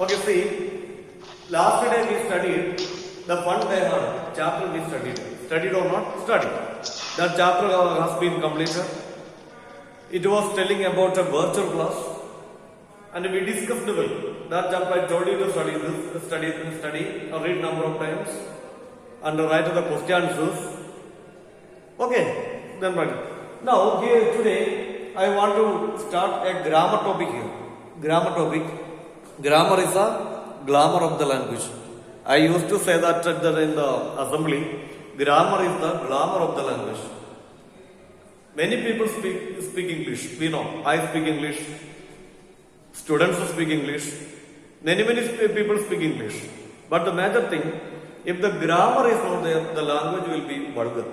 Okay, see, last day we studied the fun day chapter we studied. Studied or not? Studied. That chapter has been completed. It was telling about a virtual class. And we discussed well. That chapter I told you to study this, study, or read number of times. And write the questions. Okay, then write it. Now, here today, I want to start a grammar topic here. Grammar topic. Grammar is a glamour of the language. I used to say that in the assembly. Grammar is the glamour of the language. Many people speak English. We know. I speak English. Students speak English. Many people speak English. But the major thing, if the grammar is not there, the language will be vulgar.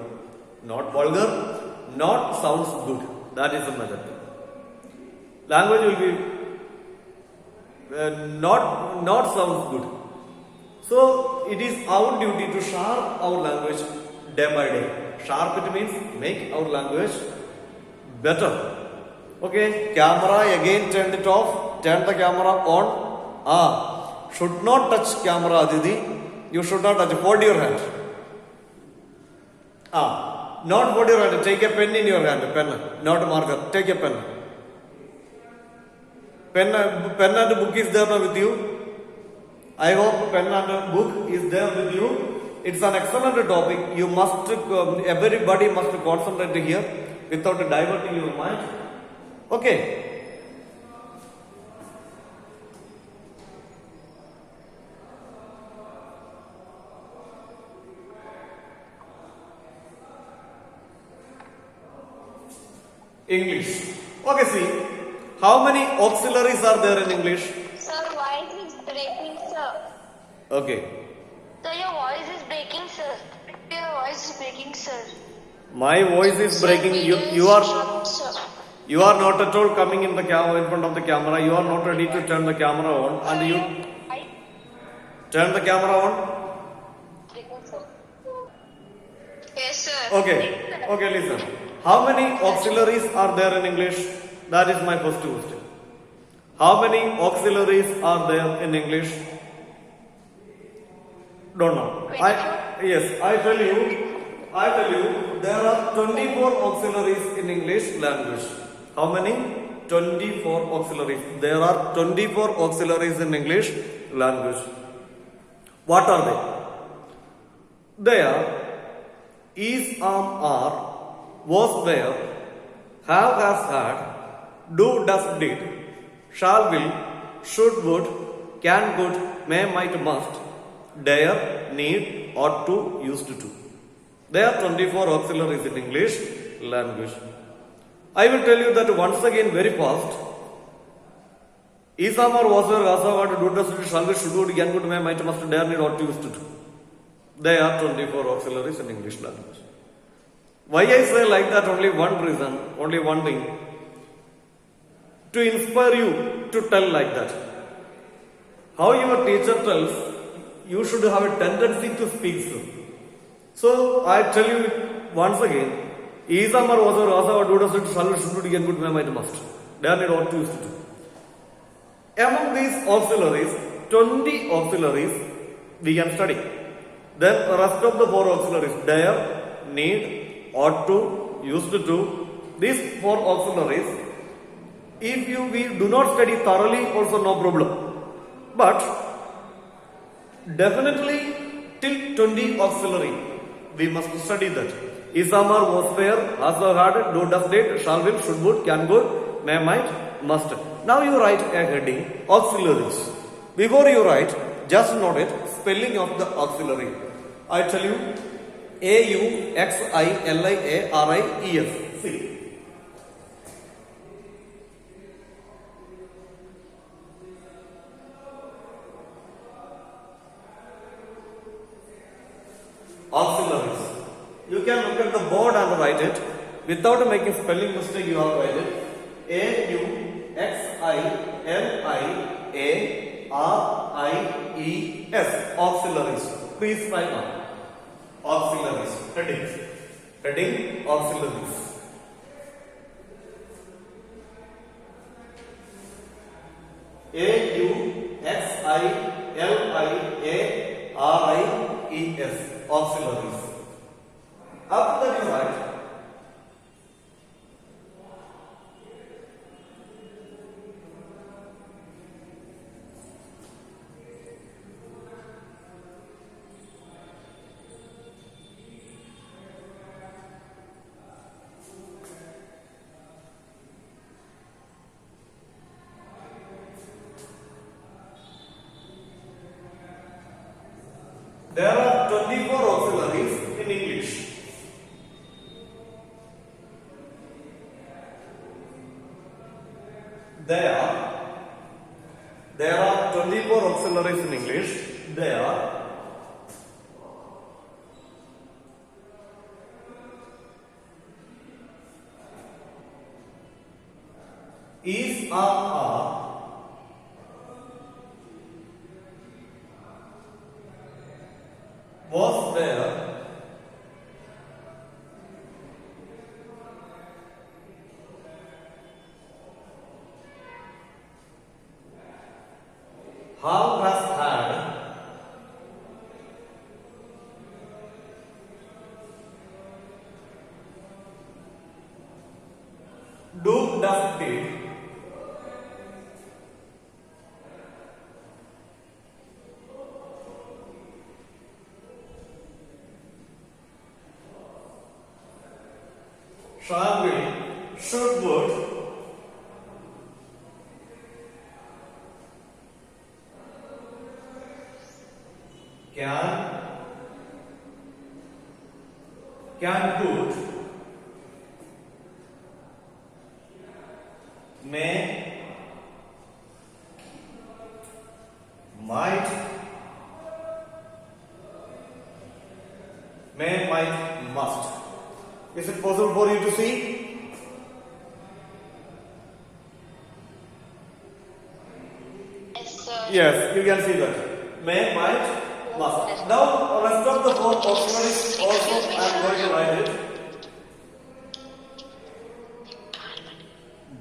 Not vulgar, not sounds good. That is the major thing. Language will be not sounds good. So it is our duty to sharp our language day by day. Sharp it means make our language better. Okay, camera again turned it off. Turn the camera on. Should not touch camera, Didi. You should not touch. Hold your hand. Not hold your hand. Take a pen in your hand. Pen, not marker. Take a pen. Pen and book is there with you. I hope pen and book is there with you. It's an excellent topic. You must, everybody must concentrate here without diverting your mind. Okay. English. Okay, see. How many auxiliaries are there in English? Sir, voice is breaking, sir. Okay. Sir, your voice is breaking, sir. Your voice is breaking, sir. My voice is breaking. You are not at all coming in front of the camera. You are not ready to turn the camera on, and you turn the camera on. Yes, sir. Okay, listen. How many auxiliaries are there in English? That is my first question. How many auxiliaries are there in English? Don't know. I tell you, there are 24 auxiliaries in English language. How many? 24 auxiliaries. There are 24 auxiliaries in English language. What are they? They are is, are, was, were, have, has, had, do, does, did, shall, will, should, would, can, could, may, might, must, dare, need, ought to, used to. There are 24 auxiliaries in English language. I will tell you that once again very fast. Is, am, or, was, were, has, have, had, do, does, did, shall, will, should, would, can, could, may, might, must, dare, need, ought to, used to. There are 24 auxiliaries in English language. Why I say like that? Only one reason, only one thing. To inspire you to tell like that. How your teacher tells, you should have a tendency to speak so. So I tell you once again, is, am, or, was, or, has, have, do, does, it, shall, should, can, could, may, might, must. Dare, need, ought to, used to. Among these auxiliaries, 20 auxiliaries we can study. Then the rest of the 4 auxiliaries, dare, need, ought to, used to, these 4 auxiliaries, if we do not study thoroughly, also no problem. But definitely till 20 auxiliary, we must study that. Is, am, or, was, were, has, had, do, does, did, shall, will, should, would, can, could, may, might, must. Now you write a heading, auxiliaries. Before you write, just note it, spelling of the auxiliary. I tell you, AUXILIARIES. See. Auxiliaries. You can look at the board and write it. Without making spelling mistake, you have to write it. AUXILIARIES. Auxiliaries. Please write down. Auxiliaries. Heading auxiliaries. AUXILIARIES. Auxiliaries. Auxiliaries. After that you write there are 24 auxiliaries in English. There are 24 auxiliaries in English. They are is, are, was there, have, has, had, do, does, did, shall, will, should, would, can, could, may, might, must. Is it possible for you to see? Yes, sir. Yes, you can see that. May, might, must. Now, rest of the four auxiliaries also I am going to write it.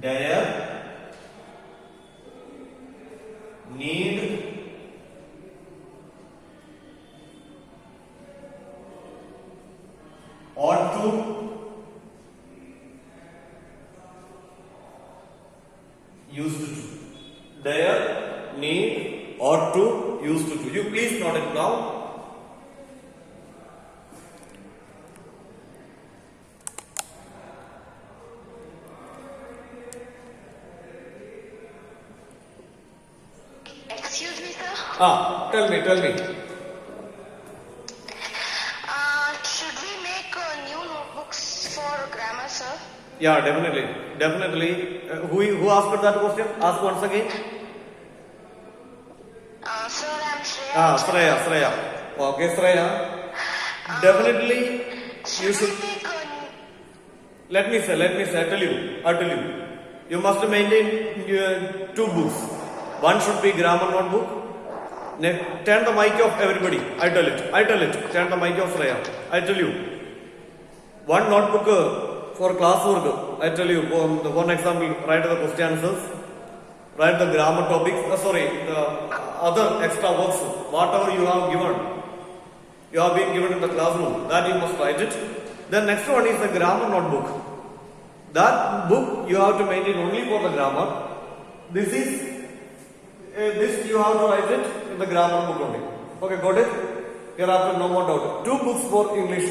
Dare, need, ought to, used to. Dare, need, ought to, used to. You please note it down. Excuse me, sir. Tell me. Should we make new notebooks for grammar, sir? Yeah, definitely. Who asked that question? Ask once again. Sir, I'm Shreya. Shreya. Okay, Shreya. Definitely, you should. We make Let me say. I tell you. You must maintain two books. One should be grammar notebook. Turn the mic off, everybody. I tell it. Turn the mic off, Shreya. I tell you. One notebook for classwork. I tell you. One example. Write the question answers. Write the grammar topics. The other extra works. Whatever you have given. You have been given in the classroom. That you must write it. The next one is the grammar notebook. That book you have to maintain only for the grammar. This you have to write it in the grammar book only. Okay, got it? Hereafter no more doubt. Two books for English.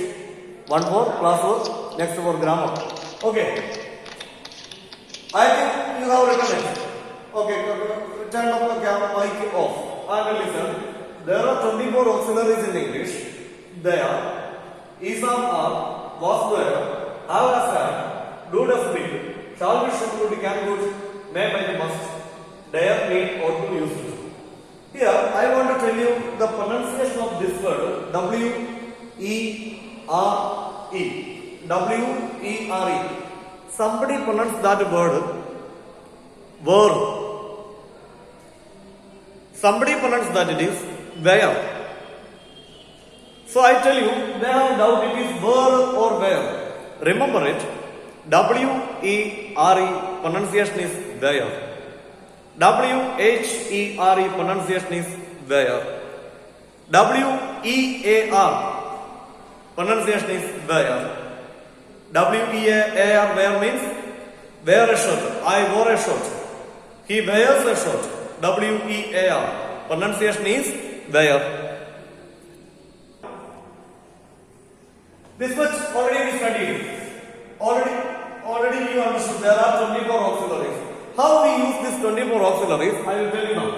One for classwork, next for grammar. Okay. I think you have written it. Okay, turn off the camera mic off. I will listen. There are 24 auxiliaries in English. There is, are, was, were, have, has, had, do, does, did, shall be, should, would, can, would, may, might, must, dare, need, ought to, used to. Here, I want to tell you the pronunciation of this word. W-E-R-E. W-E-R-E. Somebody pronounce that word. Were. Somebody pronounce that it is where. So I tell you, they have doubt it is were or where. Remember it. W-E-R-E pronunciation is where. W-H-E-R-E pronunciation is where. W-E-A-R pronunciation is where. W-E-A-R where means wear a shirt. I wore a shirt. He wears a shirt. W-E-A-R pronunciation is where. This much already we studied. Already you understood there are 24 auxiliaries. How we use these 24 auxiliaries, I will tell you now.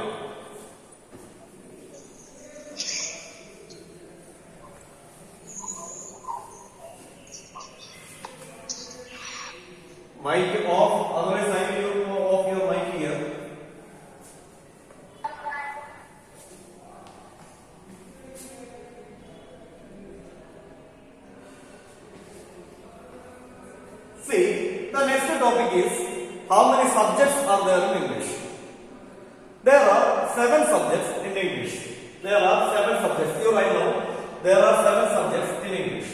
Mic off, otherwise I will off your mic here. See, the next topic is how many subjects are there in English. There are 7 subjects in English. There are 7 subjects. You right now, there are 7 subjects in English.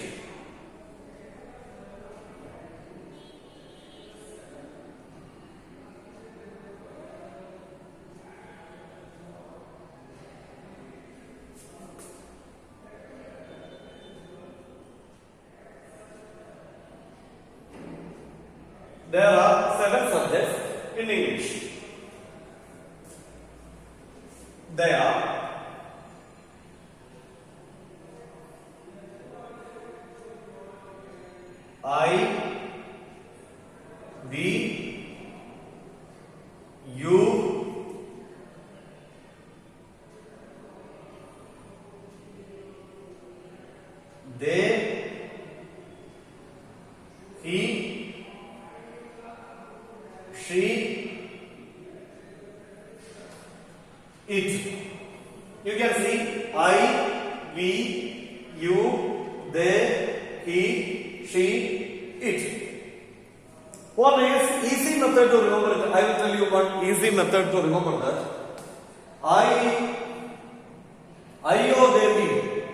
There are 7 subjects in English. They are I, we, you, they, he, she, it. You can see I, we, you, they, he, she, it. One is easy method to remember it. I will tell you one easy method to remember that. Ayo Devi,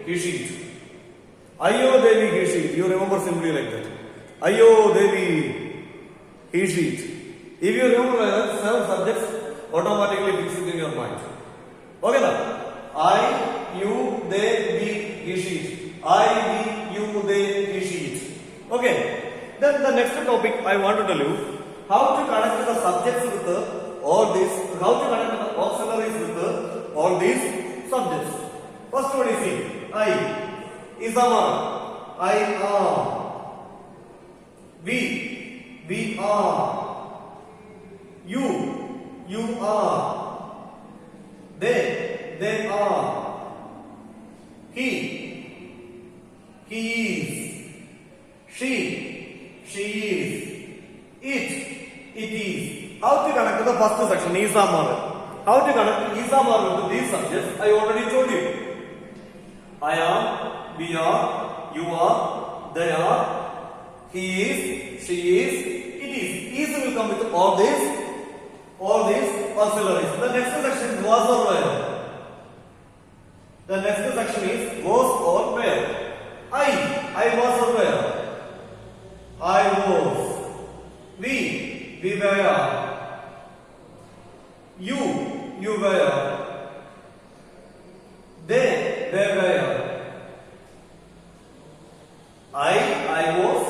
he, she. Ayo Devi, he, she. You remember simply like that. Ayo Devi, he, she. If you remember like that, 7 subjects automatically fix it in your mind. Okay now? I, you, they, we, he, she. I, we, you, they, he, she. Okay. Then the next topic I want to tell you how to connect the subjects with all these. How to connect the auxiliaries with all these subjects. First one is see. I is Amar. I am. We are. You are. They are. He is. She is. It is. How to connect to the first section, is Amar. How to connect is Amar with these subjects, I already told you. I am, we are, you are, they are, he is, she is, it is. Is will come with all these auxiliaries. The next section was or where. The next section is was or where. I was or where. I was. We were. You were. They were. I was.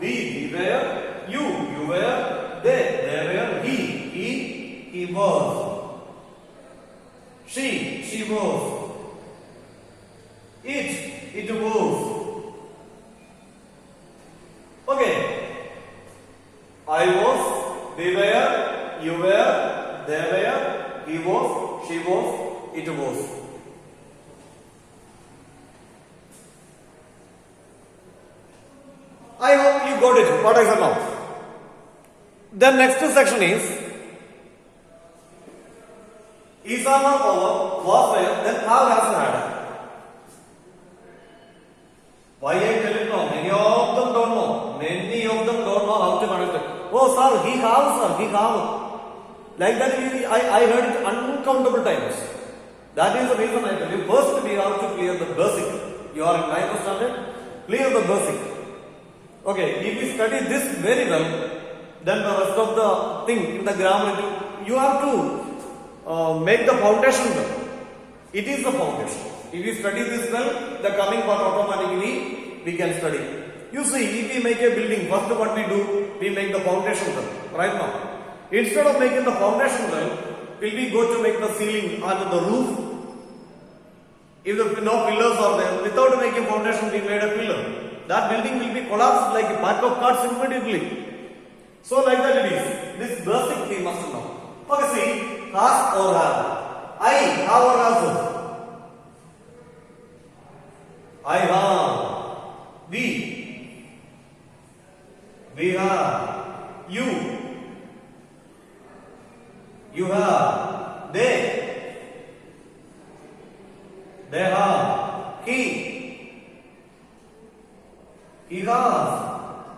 We were. You were. They were. He was. She was. It was. Okay. I was, we were, you were, they were, he was, she was, it was. I hope you got it. What I said now. The next section is Isama power was where, then have has had. Why I tell you now? Many of them don't know. Many of them don't know how to connect it. Oh, sir, he have. Like that, I heard it uncountable times. That is the reason I tell you. First, we have to clear the basic. You are in 9th standard, clear the basic. Okay, if you study this very well, then the rest of the thing in the grammar, you have to make the foundation well. It is the foundation. If we study this well, the coming part automatically we can study. You see, if we make a building, first what we do, we make the foundation well. Right now, instead of making the foundation well, will we go to make the ceiling and the roof? If the no pillars are there, without making foundation, we made a pillar. That building will be collapsed like a pack of cards immediately. So like that it is. This basic we must know. Okay, see, has or have. I have or has. I have. We have. You. You have. They have. He has.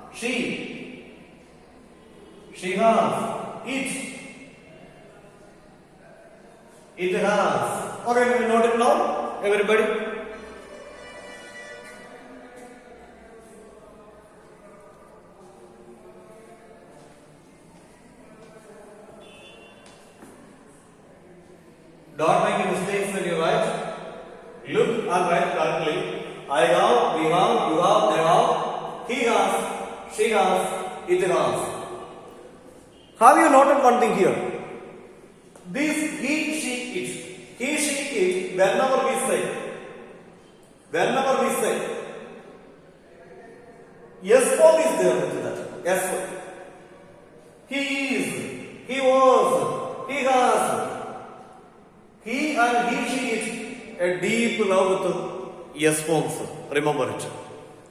She has. It has. Okay, we note it now, everybody. Don't make any mistakes when you write. Look and write correctly. I have, we have, you have, they have, he has, she has, it has. Have you noted one thing here? This he, she, it. He, she, it, whenever we say, yes form is there with that. Yes. He is, he was, he has. He and he, she, it. A deep love with yes forms. Remember it.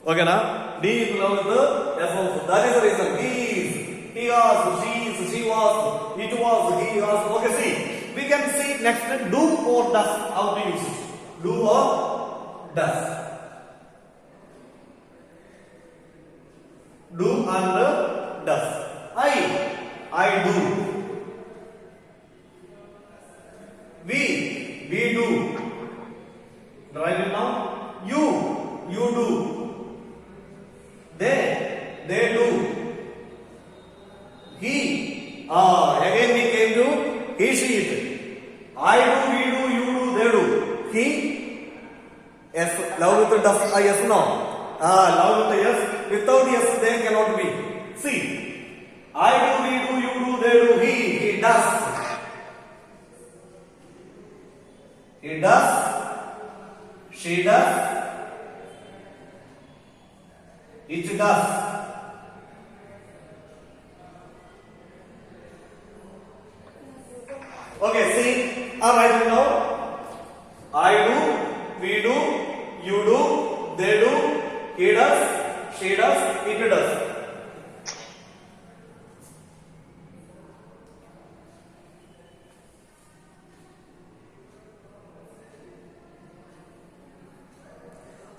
Okay, na? Deep love with yes forms. That is the reason. He is, he was, she is, she was, it was, he was. Okay, see. We can see next do or does. How to use it? Do or does. Do and does. I do. We do. Write it down. You do. They do. He, again we came to he, she, it. I do, we do, you do, they do. He, yes, love with the does, yes, no. Love with the yes, without yes, they cannot be. See, I do, we do, you do, they do. He does. He does. She does. It does. Okay, see, alright now. I do, we do, you do, they do, he does, she does, it does.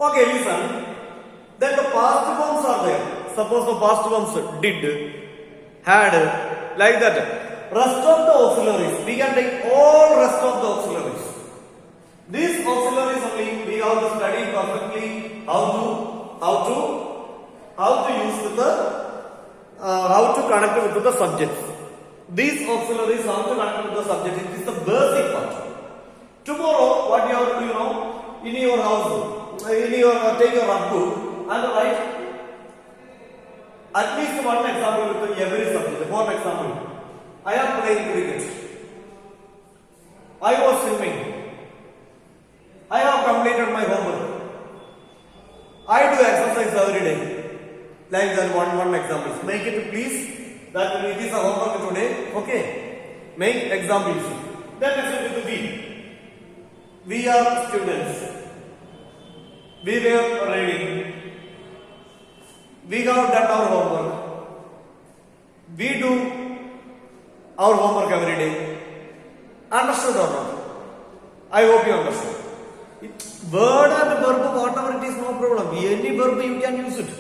Okay, listen. Then the past forms are there. Suppose the past forms did, had, like that. Rest of the auxiliaries, we can take all rest of the auxiliaries. These auxiliaries only we have to study perfectly how to use with the how to connect with the subjects. These auxiliaries how to connect with the subject. It is the basic part. Tomorrow, what you have to do now in your house, take your book and write at least one example with every subject. For example, I am playing cricket. I was swimming. I have completed my homework. I do exercise every day. Like that one example. Make it please. That it is a homework today. Okay. Make examples. Then listen to we. We are students. We were reading. We have done our homework. We do our homework every day. Understood or not? I hope you understood. Word and verb, whatever it is, no problem. Any verb you can use it.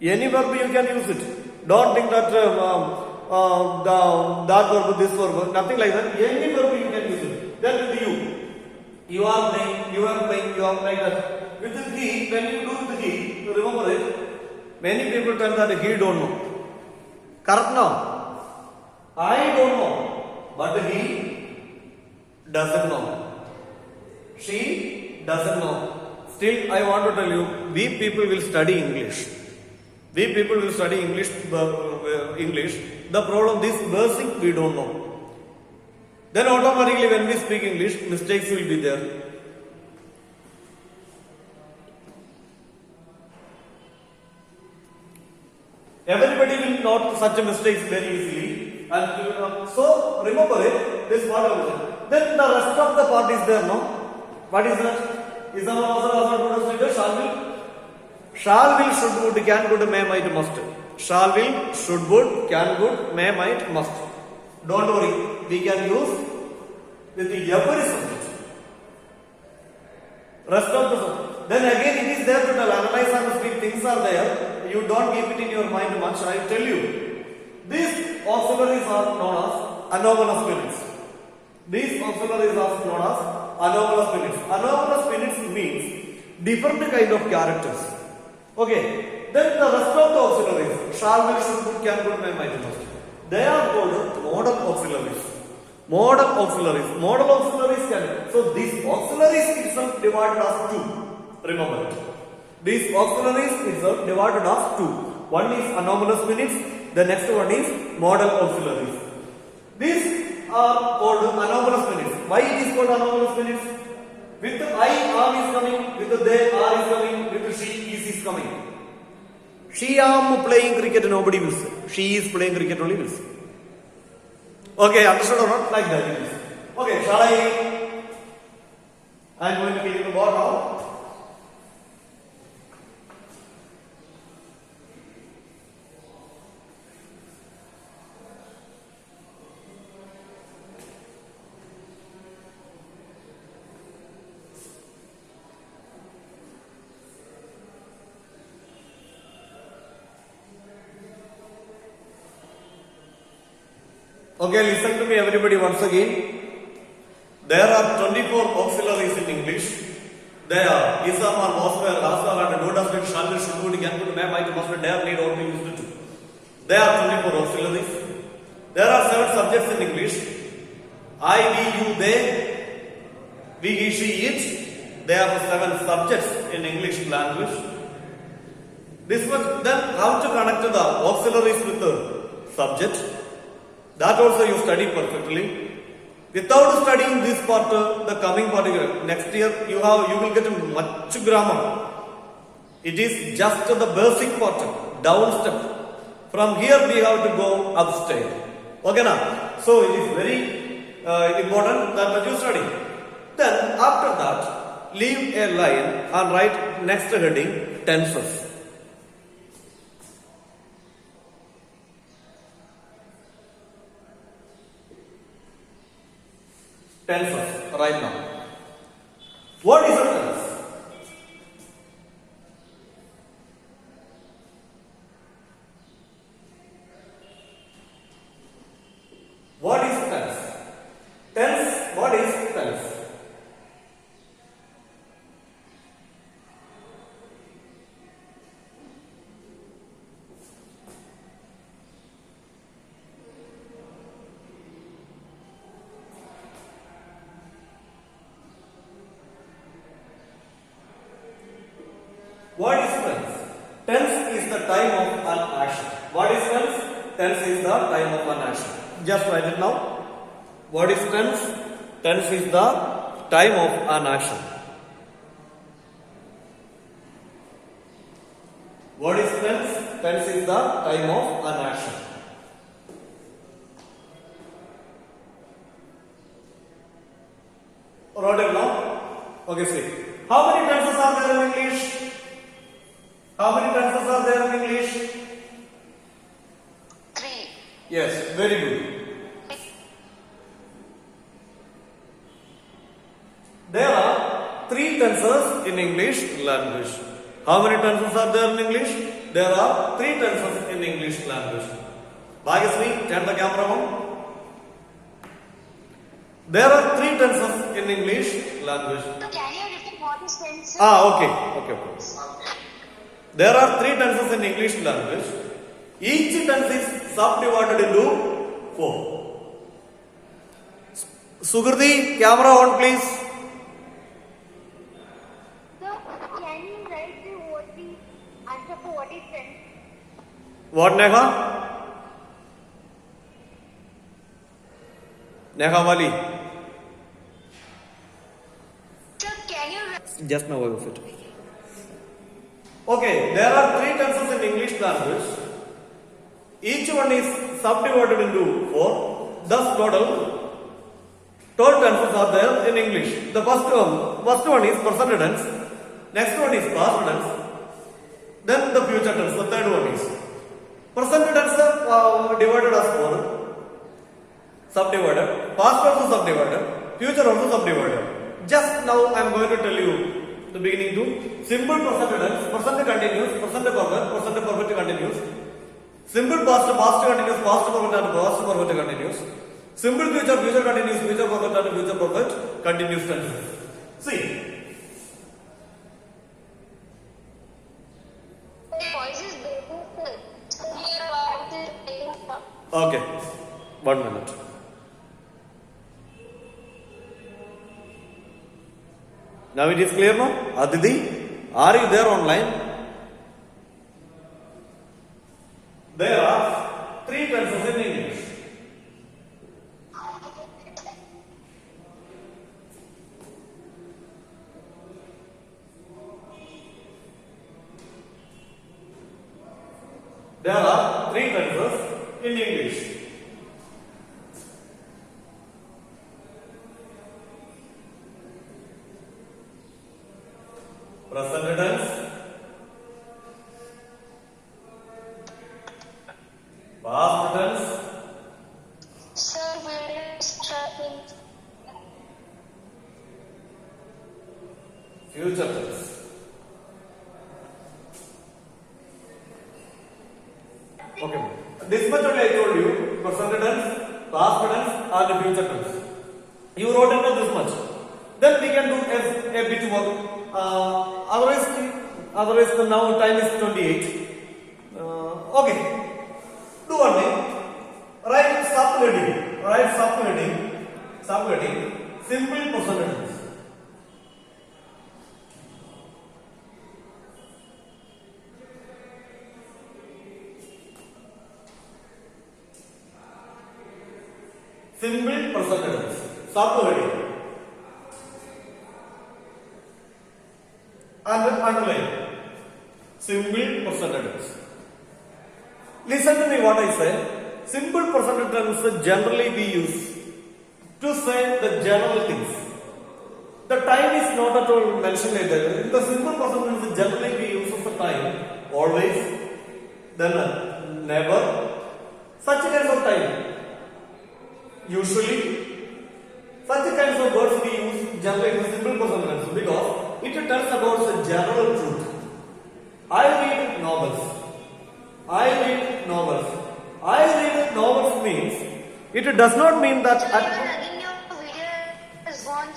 Any verb you can use it. Don't think that that verb, this verb, nothing like that. Any verb you can use it. Then with you. You are playing, you are like that. With the he, when you do the he, you remember it. Many people tell that he don't know. Correct now? I don't know. But he doesn't know. She doesn't know. Still, I want to tell you, we people will study English. We people will study English. English. The problem, this basic we don't know. Then automatically, when we speak English, mistakes will be there. Everybody will note such a mistakes very easily, and so remember it. This part of it. Then the rest of the part is there, no? What is that? Is shall will? Shall will, should, would, can, would, may, might, must. Shall will, should, would, can, would, may, might, must. Don't worry, we can use with every subject. Rest of the subject. Then again it is there to tell, analyze and speak, things are there. You don't keep it in your mind much, I tell you. These auxiliaries are known as anomalous minutes. These auxiliaries are known as anomalous minutes. Anomalous minutes means different kind of characters. Okay. Then the rest of the auxiliaries, shall, will, should, would, can, would, may, might, must. They are called modal auxiliaries. Modal auxiliaries. Modal auxiliaries can. So these auxiliaries itself divided as two. Remember it. These auxiliaries itself divided as two. One is anomalous minutes. The next one is modal auxiliaries. These are called anomalous minutes. Why it is called anomalous minutes? With I, am is coming. With they, are is coming. With she, is coming. She am playing cricket, nobody will say. She is playing cricket, only will say. Okay, understood or not? Like that it is. Okay, shall I? I am going to give the ball now. Okay, listen to me everybody once again. There are 24 auxiliaries in English. They are Isam or Mosware, Asar and Dodas, Shall, should, would, can, would, may, might, must, dare, need, all be used to. There are 24 auxiliaries. There are 7 subjects in English. I, we, you, they, we, he, she, it. There are 7 subjects in English language. This was then how to connect the auxiliaries with the subject. That also you study perfectly. Without studying this part, the coming part, next year you will get much grammar. It is just the basic part, down step. From here we have to go upstate. Okay now? So it is very important that you study. Then after that, leave a line and write next heading, tenses. Tenses right now. What is a tense? What is tense? Tense, what is tense? What is tense? Tense is the time of an action. What is tense? Tense is the time of an action. Just write it now. What is tense? Tense is the time of an action. What is tense? Tense is the time of an action. Wrote it now? Okay, see. How many tenses are there in English? How many tenses are there in English? 3. Yes, very good. There are 3 tenses in English language. How many tenses are there in English? There are 3 tenses in English language. Bhagyasri, turn the camera on. There are 3 tenses in English language. So can you repeat what is tense? Okay. There are 3 tenses in English language. Each tense is subdivided into 4. Sukriti, camera on please. Sir, can you write what the answer for what is sent? What, Neha? Neha Wali. Sir, can you write? Just now I was it. Okay, there are three tenses in English language. Each one is subdivided into four. Thus, total 12 tenses are there in English. The first one is present tense. Next one is past tense. Then the future tense. The third one is present tense divided as four. Subdivided. Past also subdivided. Future also subdivided. Just now I am going to tell you the beginning to simple present tense, present continuous, present perfect continuous, simple past continuous, past perfect and past perfect continuous, simple future continuous, future perfect and future perfect continuous tenses. See, The voice is breaking, sir. Your voice is breaking, sir. okay, 1 minute. Now it is clear now? Aditi, are you there online? There are three tenses in English. There are three tenses in English. Present tense, past tense, Sir, video is tracking. future tense. Okay, this much only I told you: present tense, past tense, and future tense. You wrote into this much. Then we can do a bit more. Otherwise, now time is 28. Okay, do one thing. Write subheading, simple present tense. Simple present tense. Subheading. And underline. Simple present tense. Listen to me what I say. Simple present tense generally we use to say the general things. The time is not at all mentioned either. In the simple present tense generally we use the time. Always. Then never. Such kinds of time. Usually. Such kinds of words we use generally in the simple present tense because it tells about the general truth. I read novels. I read novels means it does not mean that Sir, again your video is gone.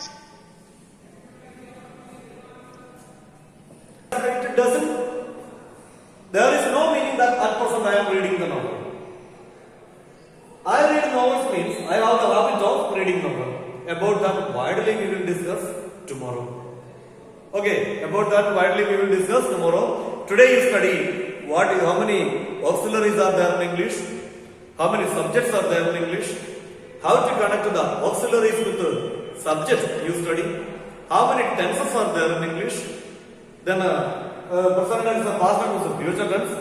it doesn't. There is no meaning that at present I am reading the novel. I read novels means I have the habit of reading novel. About that widely we will discuss tomorrow. Okay, about that widely we will discuss tomorrow. Today you study how many auxiliaries are there in English, how many subjects are there in English, how to connect the auxiliaries with the subject you study, how many tenses are there in English, then present tense, past tense, and future tense.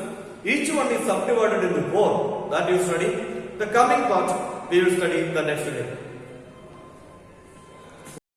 Each one is subdivided into four that you study. The coming part we will study the next day.